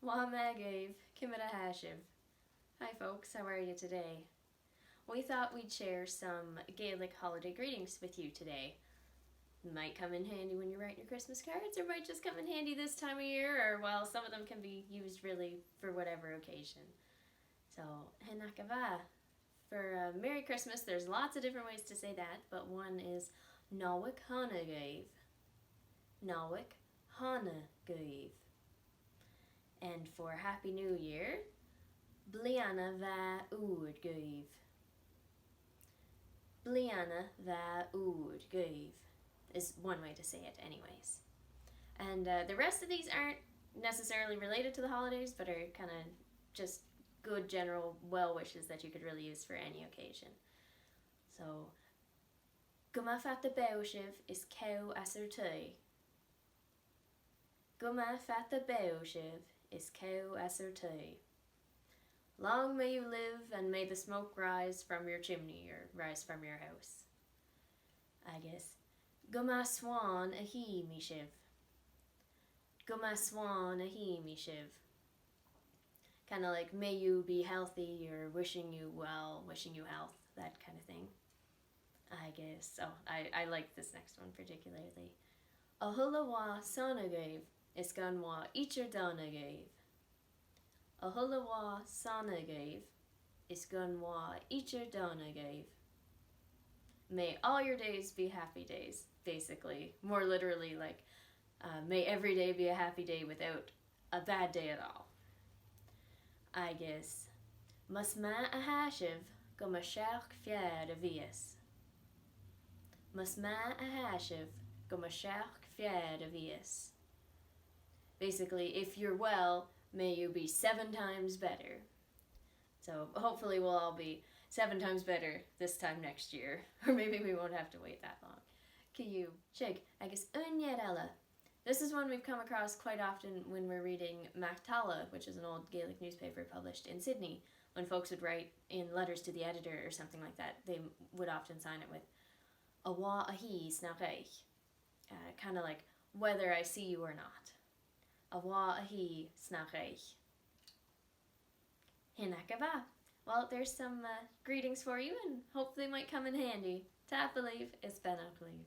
Wamagav, Kimera Hashiv. Hi folks, how are you today? We thought we'd share some Gaelic holiday greetings with you today. Might come in handy when you're writing your Christmas cards, or might just come in handy this time of year, or well, some of them can be used really for whatever occasion. So, Henakava. For Merry Christmas, there's lots of different ways to say that, but one is Nollaig Hanagav. Nollaig Hanagav. And for Happy New Year, Bliadhna va úd gaibh. Bliadhna va úd gaibh is one way to say it anyways. And the rest of these aren't necessarily related to the holidays, but are kind of just good general well wishes that you could really use for any occasion. So, Guma fada beushiv is cow asar taigh. Guma fada beushiv is cow asar taigh. Long may you live, and may the smoke rise from your chimney, or rise from your house. I guess. Guma swan ahi mi shiv. Guma swan ahi mi shiv. Kind of like, may you be healthy, or wishing you well, wishing you health, that kind of thing. I guess. Oh, I like this next one particularly. Ahulawa sona gave, is gunwa idir dona gave. Ahulawa sona gave, is gunwa idir dona gave. May all your days be happy days, basically. More literally, like, may every day be a happy day without a bad day at all. I guess. Musma a hashiv, guma seachd feàrr bhitheas. Musma a hashiv, guma seachd feàrr bhitheas. Basically, if you're well, may you be 7 times better. So hopefully we'll all be 7 times better this time next year. Or maybe we won't have to wait that long. Kiyu, shig, agus unyadella. This is one we've come across quite often when we're reading Mhath, which is an old Gaelic newspaper published in Sydney. When folks would write in letters to the editor or something like that, they would often sign it with awa ahi nach. Kind of like whether I see you or not. Awa ahi nach. Hinakava. Well, there's some greetings for you, and hopefully might come in handy. Ta believe is ben leave.